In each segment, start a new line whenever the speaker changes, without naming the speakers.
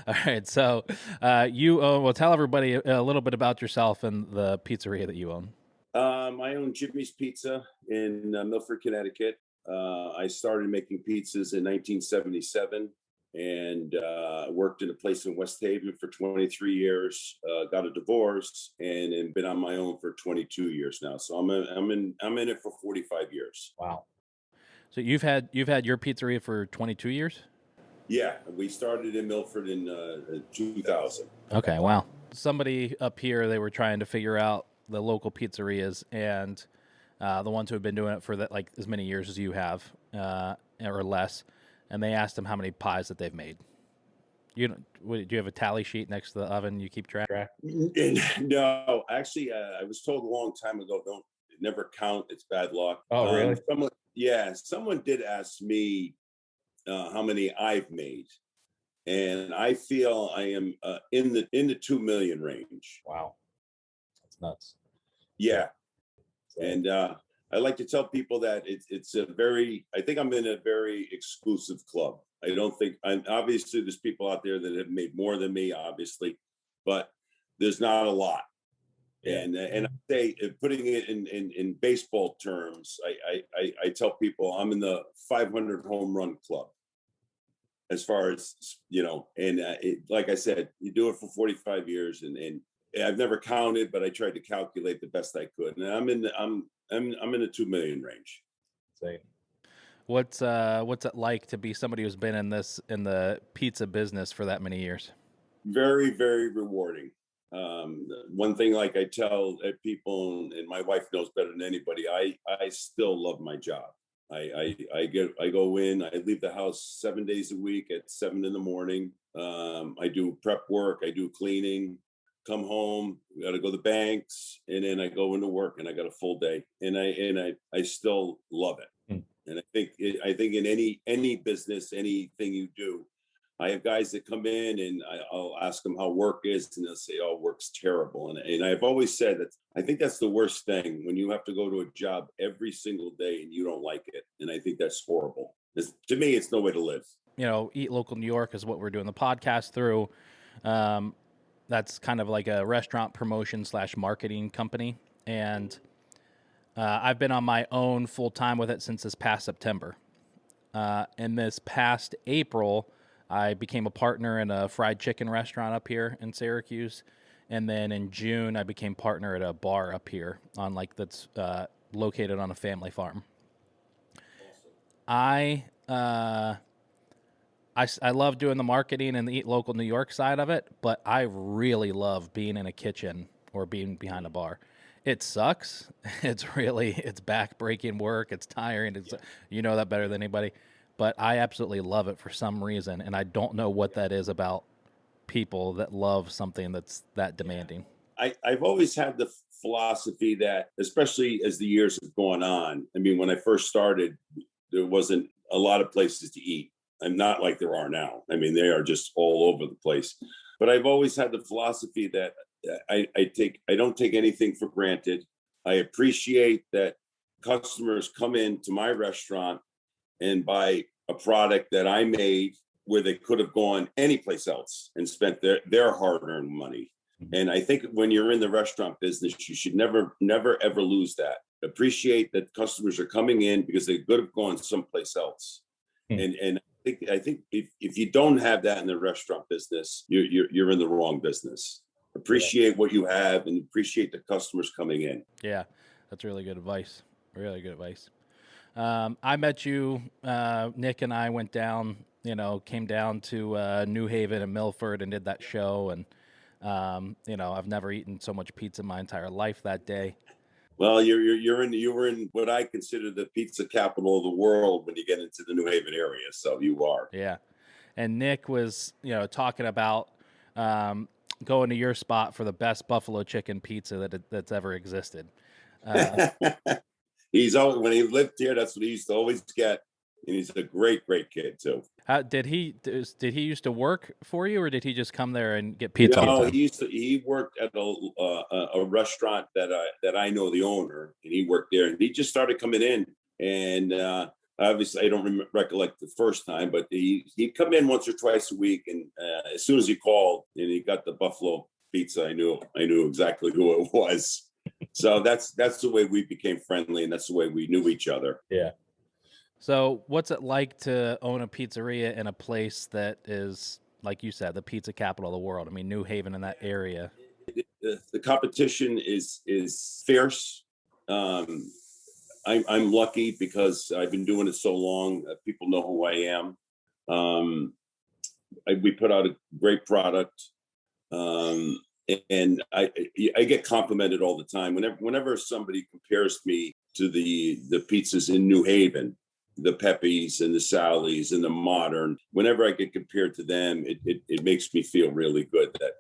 All right. So you own, well, tell everybody a little bit about yourself and the pizzeria that you own.
I own Jimmy's Pizza in Milford, Connecticut. I started making pizzas in 1977 and worked in a place in West Haven for 23 years. Got a divorce and been on my own for 22 years now. So I'm in it for 45 years.
Wow. So you've had your pizzeria for 22 years?
Yeah, we started in Milford in 2000.
Okay, wow. Somebody up here, they were trying to figure out the local pizzerias and the ones who have been doing it for that like as many years as you have, or less, and they asked them how many pies that they've made. Do you have a tally sheet next to the oven? You keep track?
No, actually, I was told a long time ago, don't never count. It's bad luck.
Oh, really?
Someone did ask me how many I've made, and I feel I am in the 2 million range.
Wow, that's nuts.
Yeah,
So,
and I like to tell people that it's a very. I think I'm in a very exclusive club. I don't think. Obviously, there's people out there that have made more than me, obviously, but there's not a lot.
yeah.
And I say, putting it in baseball terms, I tell people I'm in the 500 home run club. As far as and like I said, you do it for 45 years, and I've never counted, but I tried to calculate the best I could, and I'm in the 2 million range.
Insane. What's it like to be somebody who's been in the pizza business for that many years?
Very, very rewarding. One thing, like I tell people, and my wife knows better than anybody, I still love my job. I go in, I leave the house 7 days a week at 7 in the morning. I do prep work, I do cleaning, come home, got to go to the banks, and then I go into work, and I got a full day, and I still love it.
Hmm.
And I think in any business, anything you do, I have guys that come in, and I'll ask them how work is, and they'll say, "Oh, work's terrible." And I've always said that I think that's the worst thing, when you have to go to a job every single day and you don't like it. And I think that's horrible. To me, it's no way to live.
Eat Local New York is what we're doing the podcast through. Um, that's kind of like a restaurant promotion / marketing company, and I've been on my own full time with it since this past September. In this past April, I became a partner in a fried chicken restaurant up here in Syracuse, and then in June I became partner at a bar up here on that's located on a family farm. I I love doing the marketing and the Eat Local New York side of it, but I really love being in a kitchen or being behind a bar. It sucks. It's back-breaking work. It's tiring. You know that better than anybody. But I absolutely love it for some reason, and I don't know what that is about people that love something that's that demanding.
I've always had the philosophy that, especially as the years have gone on, I mean, when I first started, there wasn't a lot of places to eat. And not like there are now. I mean, they are just all over the place. But I've always had the philosophy that I don't take anything for granted. I appreciate that customers come into my restaurant and buy a product that I made where they could have gone anyplace else and spent their hard-earned money. And I think when you're in the restaurant business, you should never, ever lose that. Appreciate that customers are coming in because they could have gone someplace else. And I think if you don't have that in the restaurant business, you're in the wrong business. Appreciate what you have and appreciate the customers coming in.
Yeah, that's really good advice. Really good advice. I met you, Nick and I went down, came down to New Haven and Milford and did that show. And, I've never eaten so much pizza in my entire life that day.
Well, you were in what I consider the pizza capital of the world when you get into the New Haven area. So you are.
Yeah. And Nick was, talking about going to your spot for the best buffalo chicken pizza that's ever existed.
He's always, when he lived here, that's what he used to always get. And he's a great kid too.
Did he used to work for you, or did he just come there and get pizza?
No, he worked at a restaurant that I know the owner, and he worked there, and he just started coming in. And Obviously, I don't recollect the first time, but he'd come in once or twice a week, and as soon as he called and he got the buffalo pizza, I knew exactly who it was. So that's the way we became friendly, and that's the way we knew each other.
Yeah.
So, what's it like to own a pizzeria in a place that is, like you said, the pizza capital of the world? I mean, New Haven in that area.
The competition is fierce. I'm lucky because I've been doing it so long. People know who I am. We put out a great product, and I get complimented all the time. Whenever somebody compares me to the pizzas in New Haven, the Pepe's and the Sally's and the Modern, whenever I get compared to them, it makes me feel really good that,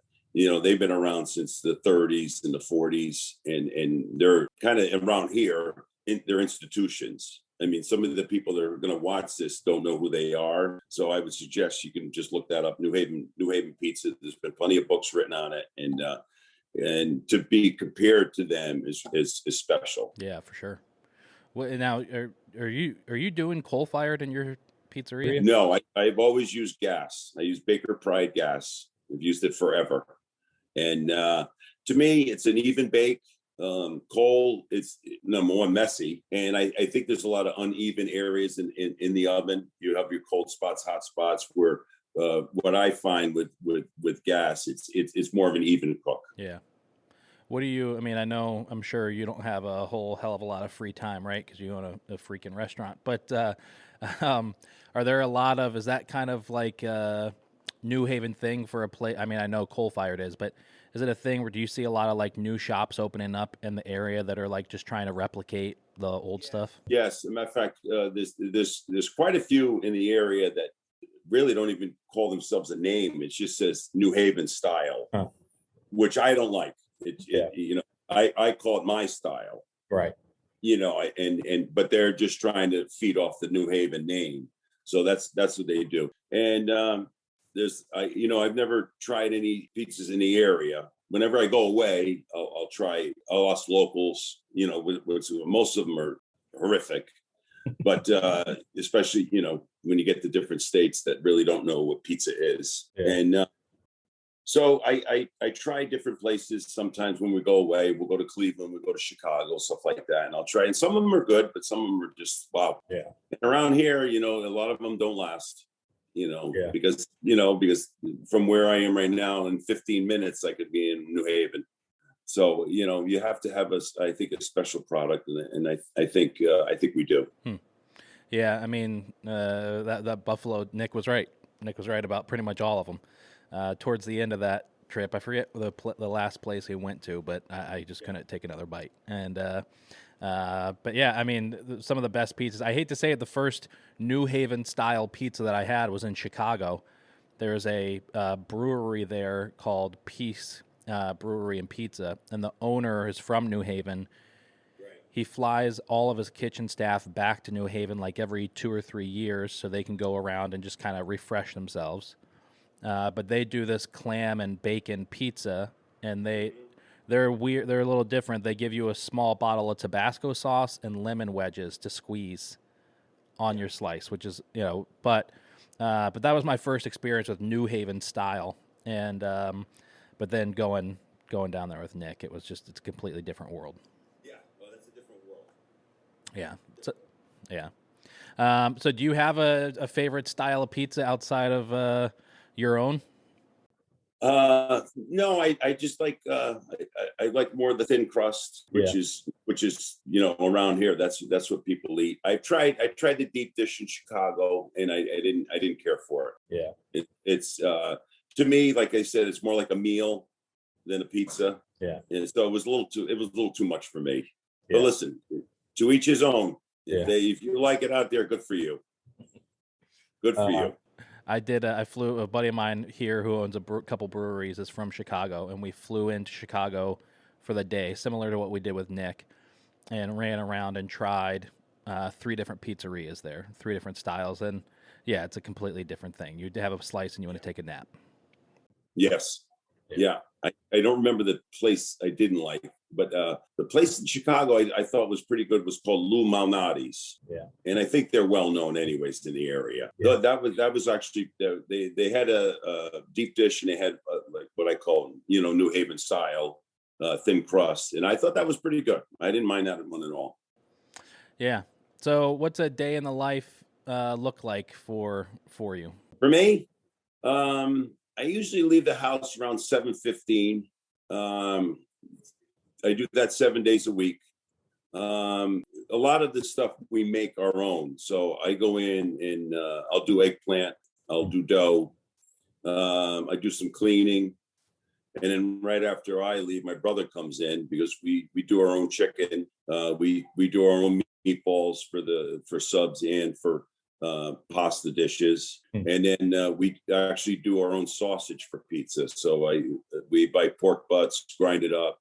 they've been around since the 30s and the 40s, and they're kind of around here. They're institutions. I mean, some of the people that are going to watch this don't know who they are. So I would suggest you can just look that up, New Haven Pizza. There's been plenty of books written on it, and to be compared to them is special.
Yeah, for sure. Well, now, are you doing coal fired in your pizzeria?
No, I've always used gas. I use Baker Pride gas. I've used it forever, and to me, it's an even bake. Coal is number one, messy, and I think there's a lot of uneven areas in the oven. You have your cold spots, hot spots. Where what I find with gas, it's more of an even cook.
Yeah. What do you? I mean, I'm sure you don't have a whole hell of a lot of free time, right? Because you own a freaking restaurant. But are there a lot of? Is that kind of like a New Haven thing for a place? I mean, I know coal fired is, but is it a thing where do you see a lot of like new shops opening up in the area that are like just trying to replicate the old stuff?
Yes, as a matter of fact, there's quite a few in the area that really don't even call themselves a name. It just says New Haven style, which I don't like. I call it my style,
right?
But they're just trying to feed off the New Haven name. So that's what they do. And I've never tried any pizzas in the area. Whenever I go away, I'll ask locals, which most of them are horrific, but especially, when you get to different states that really don't know what pizza is. Yeah. And so I try different places. Sometimes when we go away, we'll go to Cleveland, we'll go to Chicago, stuff like that. And I'll try, and some of them are good, but some of them are just, wow.
Yeah.
And around here, a lot of them don't last. Because from where I am right now, in 15 minutes, I could be in New Haven. So, you have to have I think a special product. And I think we do.
Yeah. I mean, that Buffalo, Nick was right. Nick was right about pretty much all of them. Towards the end of that trip, I forget the last place he went to, but I just couldn't take another bite. And, but yeah, I mean, some of the best pizzas. I hate to say it, the first New Haven style pizza that I had was in Chicago. There's a brewery there called Peace Brewery and Pizza, and the owner is from New Haven. Right. He flies all of his kitchen staff back to New Haven like every 2 or 3 years so they can go around and just kind of refresh themselves. But they do this clam and bacon pizza, and they're weird. They're a little different. They give you a small bottle of Tabasco sauce and lemon wedges to squeeze on your slice, which is, but that was my first experience with New Haven style. And, but then going down there with Nick, it's a completely different world.
Yeah. Well, that's a different world.
Yeah. So, yeah. So do you have a favorite style of pizza outside of, your own?
No, I just like I like more of the thin crust, which is around here. That's what people eat. I tried the deep dish in Chicago, and I didn't care for it.
Yeah,
it's to me, like I said, it's more like a meal than a pizza.
Yeah,
and so it was a little too much for me. Yeah. But listen, to each his own. Yeah. If you like it out there, good for you. Good for you.
I flew, a buddy of mine here who owns a couple breweries is from Chicago, and we flew into Chicago for the day, similar to what we did with Nick, and ran around and tried 3 different pizzerias there, 3 different styles. And yeah, it's a completely different thing. You have a slice and you want to take a nap.
Yes. Yeah. I don't remember the place I didn't like, but the place in Chicago I thought was pretty good was called Lou Malnati's.
Yeah.
And I think they're well known anyways in the area.
Yeah.
That was actually, they had a deep dish, and they had like what I call, New Haven style thin crust. And I thought that was pretty good. I didn't mind that one at all.
Yeah. So what's a day in the life look like for you?
For me, I usually leave the house around 7:15. I do that 7 days a week. A lot of the stuff we make our own. So I go in and I'll do eggplant, I'll do dough, I do some cleaning. And then right after I leave, my brother comes in because we do our own chicken. We do our own meatballs for subs and for pasta dishes. And then we actually do our own sausage for pizza. So we buy pork butts, grind it up,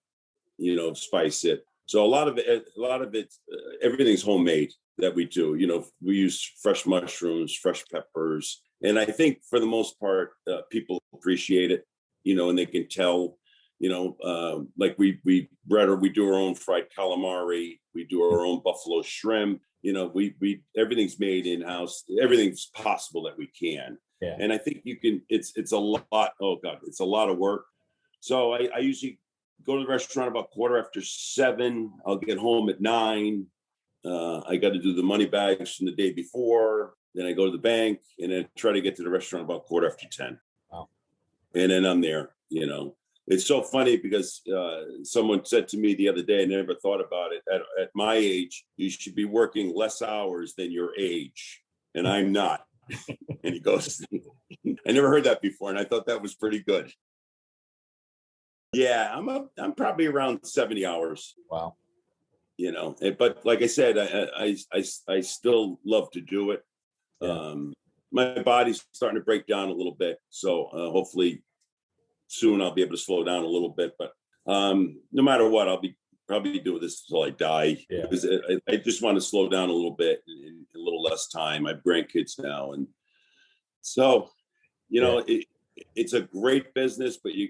spice it. So a lot of it, everything's homemade that we do. We use fresh mushrooms, fresh peppers, and I think for the most part, people appreciate it. And they can tell. Like we do our own fried calamari, we do our own buffalo shrimp. We everything's made in house. Everything's possible that we can.
Yeah.
And I think you can. It's a lot. Oh God, it's a lot of work. So I usually go to the restaurant about 7:15. I'll get home at 9. I got to do the money bags from the day before. Then I go to the bank and then try to get to the restaurant about 10:15.
Wow.
And then I'm there. It's so funny because someone said to me the other day, I never thought about it. At my age, you should be working less hours than your age. And I'm not. And he goes, I never heard that before. And I thought that was pretty good. Yeah, I'm probably around 70 hours.
Wow.
But like I said, I still love to do it.
Yeah.
My body's starting to break down a little bit. So hopefully soon I'll be able to slow down a little bit. But no matter what, I'll be probably doing this until I die.
Yeah.
Because I just want to slow down a little bit and a little less time. I have grandkids now. And so, it's a great business, but you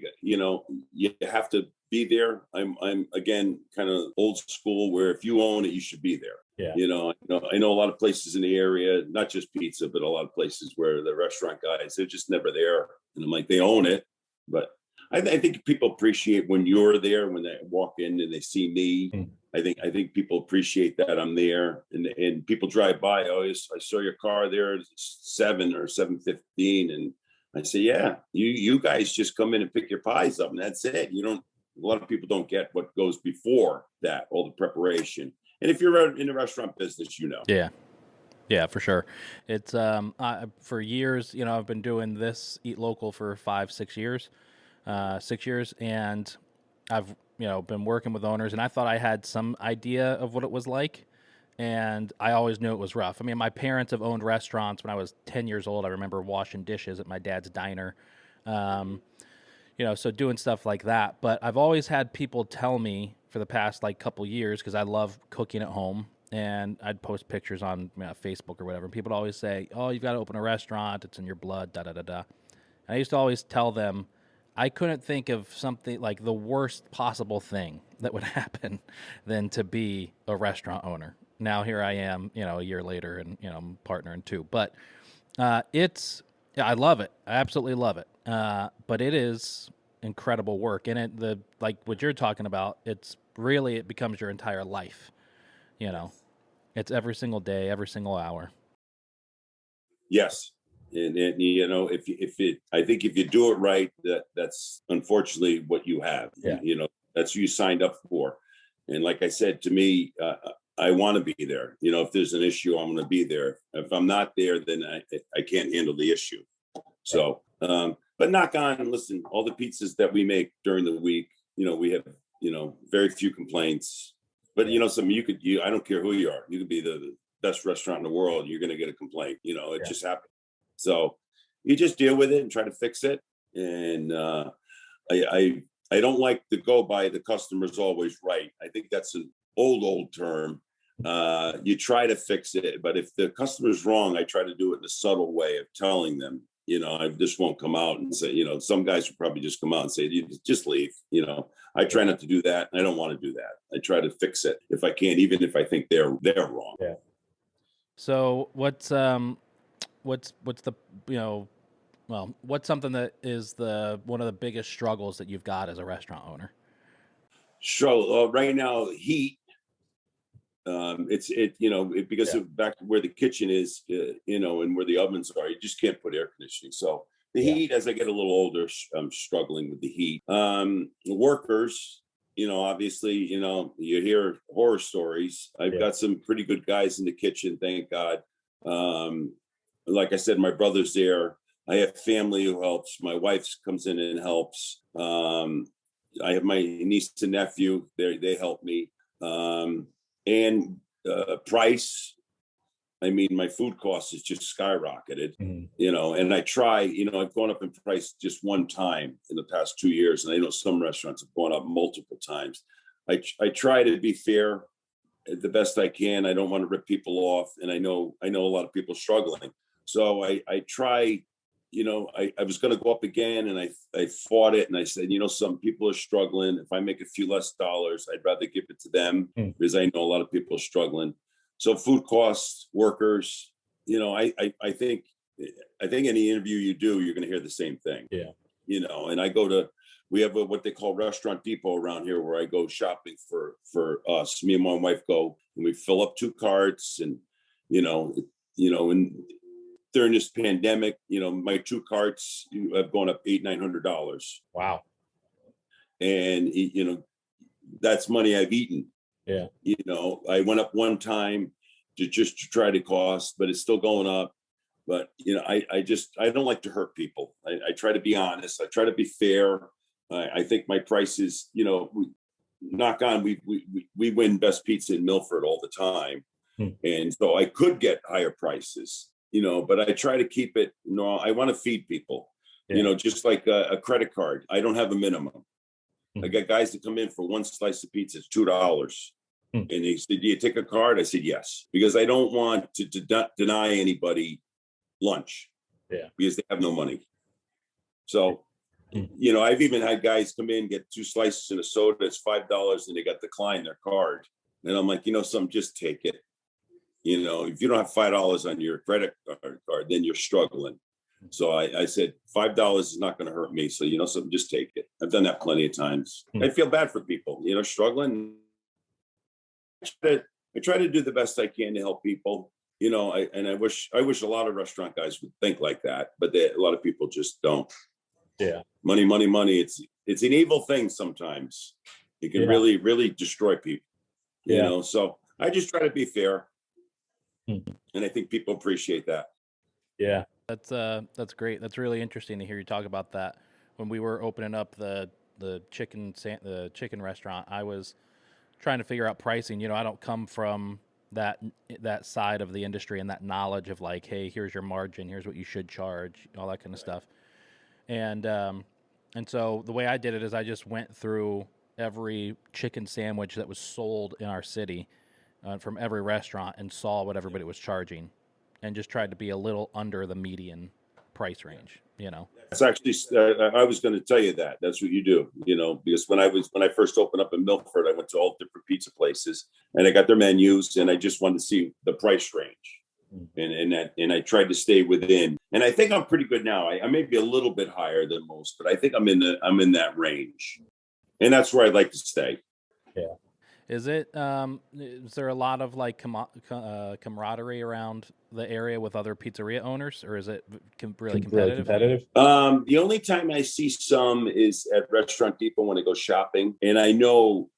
have to be there. I'm again kind of old school where if you own it, you should be there.
Yeah.
I know a lot of places in the area, not just pizza, but a lot of places where the restaurant guys, they're just never there. And I'm like, they own it. But I think people appreciate when you're there, when they walk in and they see me. I think people appreciate that I'm there, and people drive by. Oh, I saw your car there at 7 or 7:15, and I say, yeah, you guys just come in and pick your pies up, and that's it. A lot of people don't get what goes before that, all the preparation. And if you're in the restaurant business,
Yeah, for sure. It's for years, I've been doing this Eat Local for 5-6 years, 6 years, and I've been working with owners, and I thought I had some idea of what it was like, and I always knew it was rough. I mean, my parents have owned restaurants when I was 10 years old. I remember washing dishes at my dad's diner, so doing stuff like that. But I've always had people tell me for the past couple years, because I love cooking at home, and I'd post pictures on Facebook or whatever. And people would always say, "Oh, you've got to open a restaurant. It's in your blood." Da da da da. And I used to always tell them, I couldn't think of something like the worst possible thing that would happen than to be a restaurant owner. Now here I am, a year later, and I'm a partner in 2. But I love it. I absolutely love it. But it is incredible work, and like what you're talking about, it becomes your entire life. It's every single day, every single hour.
Yes. And I think if you do it right, that's unfortunately what you have.
Yeah.
That's what you signed up for. And like I said, to me, I want to be there. If there's an issue, I'm going to be there. If I'm not there, then I can't handle the issue. So, but knock on, listen, all the pizzas that we make during the week, we have, very few complaints. But I don't care who you are. You could be the best restaurant in the world. You're going to get a complaint. It just happens. So you just deal with it and try to fix it. And I don't like to go by the customer's always right. I think that's an old term. You try to fix it, but if the customer's wrong, I try to do it in a subtle way of telling them, I just won't come out and say, some guys would probably just come out and say, you just leave. I try not to do that. I don't want to do that. I try to fix it if I can, even if I think they're wrong.
Yeah. So what's the, what's something that is one of the biggest struggles that you've got as a restaurant owner?
So right now, heat. Because of back to where the kitchen is, and where the ovens are, you just can't put air conditioning. So the heat, as I get a little older, I'm struggling with the heat. The workers, obviously, you hear horror stories. I've got some pretty good guys in the kitchen, thank God. Like I said, my brother's there. I have family who helps. My wife comes in and helps. I have my niece and nephew. They help me. And price, I mean, my food cost has just skyrocketed, and I try, I've gone up in price just one time in the past 2 years. And I know some restaurants have gone up multiple times. I try to be fair the best I can. I don't want to rip people off. And I know a lot of people struggling. So I try, I was going to go up again, and I fought it. And I said, some people are struggling. If I make a few less dollars, I'd rather give it to them because I know a lot of people are struggling. So food costs, workers, I think any interview you do, you're going to hear the same thing.
Yeah.
And we have what they call Restaurant Depot around here, where I go shopping for us. Me and my wife go, and we fill up 2 carts, and, and during this pandemic, my 2 carts have gone up $800-900.
Wow.
And, that's money I've eaten.
Yeah.
I went up one time to try to cost, but it's still going up. But, I don't like to hurt people. I try to be honest. I try to be fair. I think my prices, knock on, we win best pizza in Milford all the time. And so I could get higher prices, but I try to keep it, I want to feed people, just like a credit card. I don't have a minimum. I got guys that come in for one slice of pizza, it's $2. And they said, do you take a card? I said, yes, because I don't want to deny anybody lunch because they have no money. So, I've even had guys come in, get 2 slices and a soda, it's $5, and they got declined their card. And I'm like, something, just take it. If you don't have $5 on your credit card, then you're struggling. So I said, $5 is not going to hurt me. So, something, just take it. I've done that plenty of times. I feel bad for people, struggling. I try to do the best I can to help people, I wish a lot of restaurant guys would think like that, but a lot of people just don't.
Yeah.
Money, money, money. It's an evil thing sometimes. It can really, really destroy people, so I just try to be fair. And I think people appreciate that.
Yeah. That's great. That's really interesting to hear you talk about that. When we were opening up the chicken restaurant, I was trying to figure out pricing. I don't come from that side of the industry and that knowledge of like, hey, here's your margin, here's what you should charge, all that kind of stuff. And so the way I did it is I just went through every chicken sandwich that was sold in our city from every restaurant and saw what everybody was charging, and just tried to be a little under the median price range.
That's actually, I was going to tell you that. That's what you do, because when I first opened up in Milford, I went to all different pizza places, and I got their menus, and I just wanted to see the price range, and I tried to stay within. And I think I'm pretty good now. I may be a little bit higher than most, but I think I'm in that range, and that's where I'd like to stay.
Yeah. Is there a lot of like camaraderie around the area with other pizzeria owners, or is it really competitive?
The only time I see some is at Restaurant Depot when I go shopping, and I know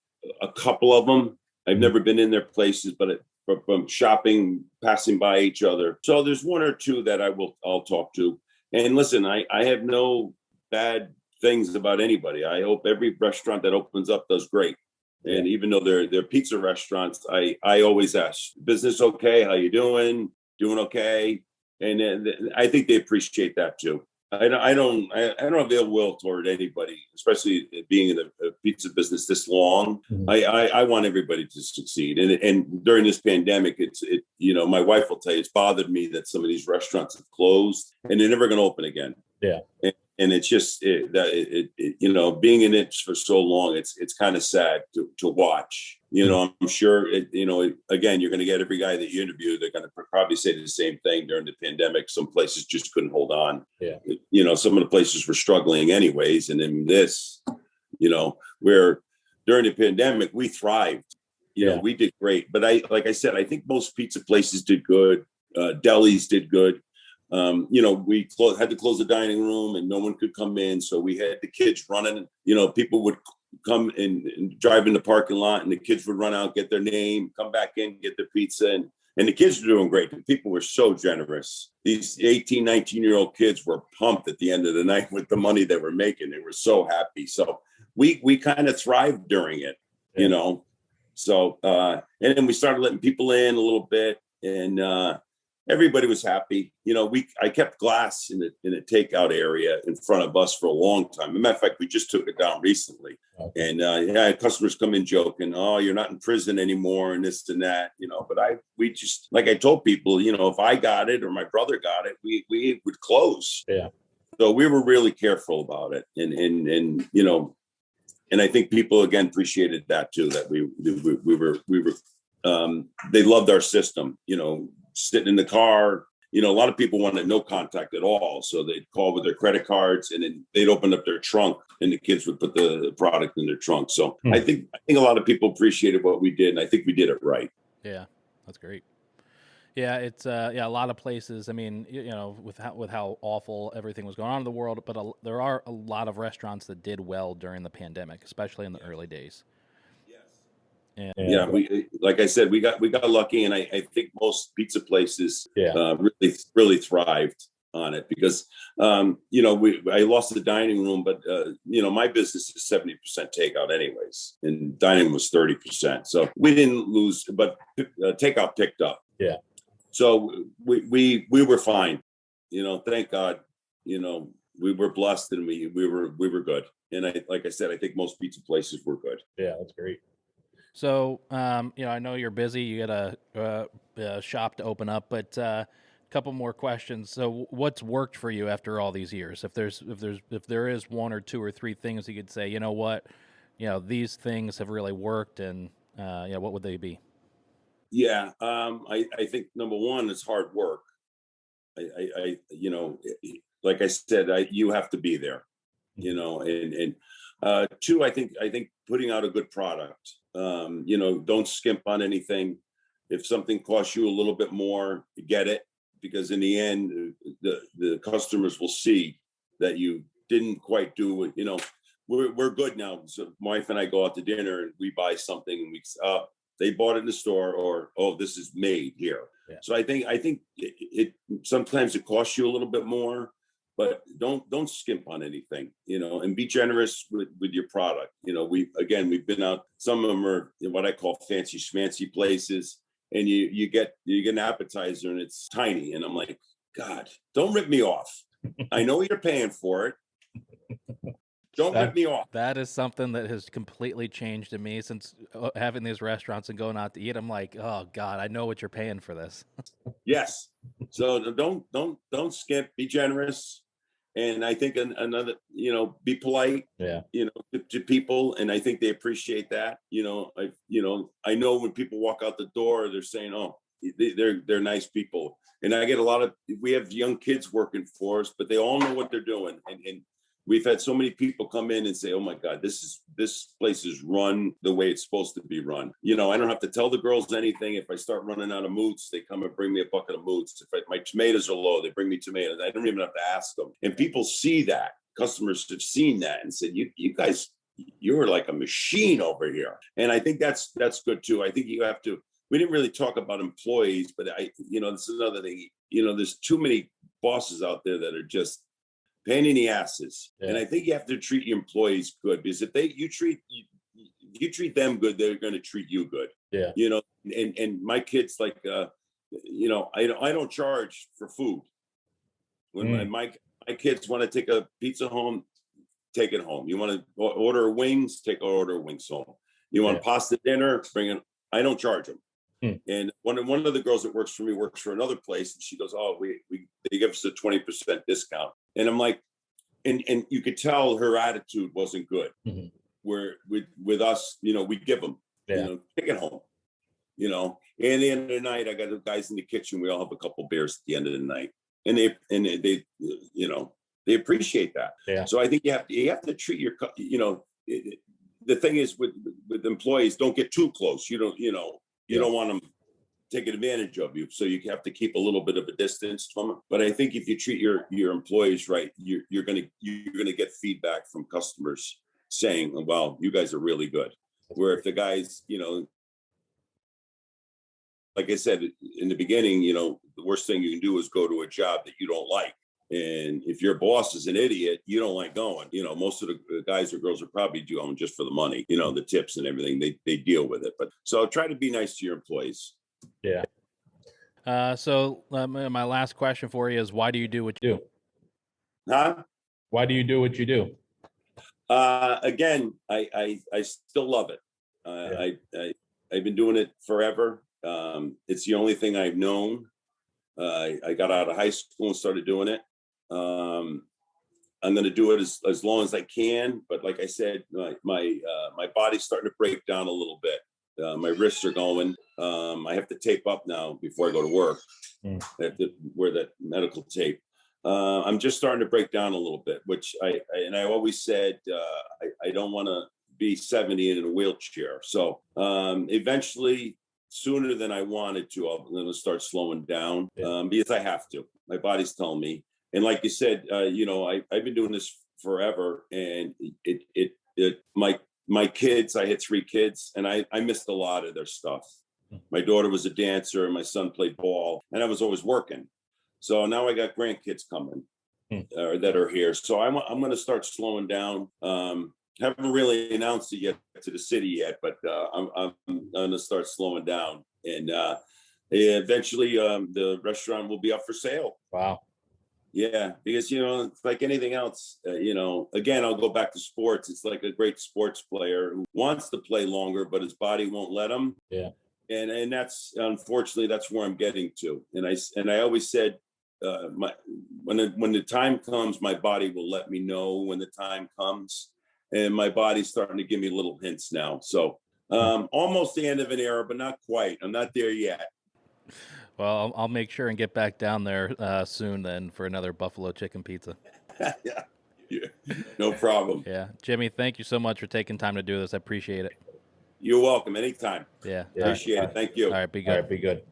a couple of them. I've never been in their places, but from shopping, passing by each other. So there's 1 or 2 that I'll talk to. And listen, I have no bad things about anybody. I hope every restaurant that opens up does great. And even though they're pizza restaurants, I always ask, business okay? How you doing? Doing okay? And I think they appreciate that too. I don't have ill will toward anybody, especially being in a pizza business this long.
Mhm.
I want everybody to succeed, and during this pandemic, my wife will tell you it's bothered me that some of these restaurants have closed and they're never going to open again.
Yeah.
And it's just being in it for so long, it's kind of sad to watch. I'm sure again, you're going to get every guy that you interview, they're going to probably say the same thing. During the pandemic, some places just couldn't hold on.
Yeah.
Some of the places were struggling anyways, and in this, where during the pandemic we thrived. We did great. But like I said, I think most pizza places did good. Delis did good. We had to close the dining room and no one could come in. So we had the kids running, people would come and drive in the parking lot and the kids would run out, get their name, come back in, get their pizza. And the kids were doing great. The people were so generous. These 18, 19-year-old kids were pumped at the end of the night with the money they were making. They were so happy. So we kind of thrived during it, So, and then we started letting people in a little bit, and everybody was happy. I kept glass in a takeout area in front of us for a long time. As a matter of fact, we just took it down recently.
Okay.
And customers come in joking, "Oh, you're not in prison anymore," and this and that. But we just, like I told people, if I got it or my brother got it, we would close.
Yeah.
So we were really careful about it, and I think people again appreciated that too. That we were they loved our system. Sitting in the car, a lot of people wanted no contact at all. So they'd call with their credit cards and then they'd open up their trunk and the kids would put the product in their trunk. So I think a lot of people appreciated what we did, and I think we did it right.
Yeah, that's great. Yeah, it's a lot of places. I mean, with how awful everything was going on in the world, but there are a lot of restaurants that did well during the pandemic, especially in the early days.
Yes.
And,
Yeah, we, like I said, we got lucky, and I think most pizza places really thrived on it because I lost the dining room, but my business is 70% takeout anyways, and dining room was 30%, so we didn't lose, but takeout picked up.
Yeah.
So we were fine, thank God, we were blessed and we were good, and like I said, I think most pizza places were good.
Yeah, that's great.
So, I know you're busy. You got a shop to open up, but a couple more questions. So, what's worked for you after all these years? If there is one or two or three things you could say, you know what, these things have really worked, and what would they be?
Yeah, I think number one is hard work. I like I said, you have to be there, and two, I think putting out a good product. Don't skimp on anything. If something costs you a little bit more, get it, because in the end, the customers will see that you didn't quite do it. We're good now. So my wife and I go out to dinner and we buy something and they bought it in the store, or this is made here.
Yeah.
So I think it sometimes it costs you a little bit more, but don't skimp on anything, and be generous with your product. We've been out. Some of them are what I call fancy schmancy places, and you get an appetizer and it's tiny, and I'm like, God, don't rip me off. I know you're paying for it. Don't rip me off.
That is something that has completely changed in me since having these restaurants and going out to eat. I'm like, oh God, I know what you're paying for this.
Yes. So don't skimp. Be generous, and I think another, be polite.
Yeah.
To people, and I think they appreciate that. I know when people walk out the door, they're saying, "Oh, they're nice people," and I get a lot of. We have young kids working for us, but they all know what they're doing, and we've had so many people come in and say, "Oh my God, this place is run the way it's supposed to be run." I don't have to tell the girls anything. If I start running out of moots, they come and bring me a bucket of moots. If my tomatoes are low, they bring me tomatoes. I don't even have to ask them. And people see that. Customers have seen that and said, "You guys, you're like a machine over here." And I think that's good too. I think you have to. We didn't really talk about employees, but this is another thing. There's too many bosses out there that are just pain in the asses. Yeah. And I think you have to treat your employees good, because if you treat them good, they're going to treat you good.
Yeah.
And my kids, like, I don't charge for food. When my My kids want to take a pizza home, take it home. You want to order wings, order wings home. You want pasta dinner, bring it. I don't charge them. And one of the girls that works for me works for another place, and she goes, "Oh, they give us a 20% discount." And I'm like, and you could tell her attitude wasn't good. Where with us, we give them, take it home. And at the end of the night, I got the guys in the kitchen. We all have a couple beers at the end of the night, and they they appreciate that.
Yeah.
So I think you have to treat your, the thing is with employees, don't get too close. You don't want them taking advantage of you. So you have to keep a little bit of a distance from them. But I think if you treat your employees right, you're gonna get feedback from customers saying, "Well, you guys are really good." Where if the guys, like I said in the beginning, the worst thing you can do is go to a job that you don't like. And if your boss is an idiot, you don't like going. Most of the guys or girls are probably going just for the money, the tips and everything. They deal with it. But so try to be nice to your employees.
Yeah.
So my last question for you is, why do you do what you do?
Huh?
Why do you do what you do?
Again, I still love it. I've been doing it forever. It's the only thing I've known. I got out of high school and started doing it. I'm going to do it as long as I can. But like I said, my body's starting to break down a little bit. My wrists are going. I have to tape up now before I go to work. I have to wear that medical tape. I'm just starting to break down a little bit, which I always said I don't want to be 70 and in a wheelchair. So eventually, sooner than I wanted to, I'm going to start slowing down because I have to. My body's telling me. And like you said, I've been doing this forever, and my kids, I had 3 kids, and I missed a lot of their stuff. My daughter was a dancer, and my son played ball, and I was always working. So now I going grandkids coming that are here. So I'm going to start slowing down. Haven't really announced it yet to the city yet, but I'm going to start slowing down. And eventually the restaurant will be up for sale.
Wow.
Yeah, because, it's like anything else, again, I'll go back to sports. It's like a great sports player who wants to play longer, but his body won't let him.
Yeah.
And that's, unfortunately, that's where I'm getting to. And I always said, when the time comes, my body will let me know when the time comes. And my body's starting to give me little hints now. So almost the end of an era, but not quite. I'm not there yet.
Well, I'll make sure and get back down there soon then for another buffalo chicken pizza.
Yeah, no problem.
Yeah. Jimmy, thank you so much for taking time to do this. I appreciate it.
You're welcome. Anytime.
Yeah.
Appreciate it. Thank you.
All right. Be good.
Be good.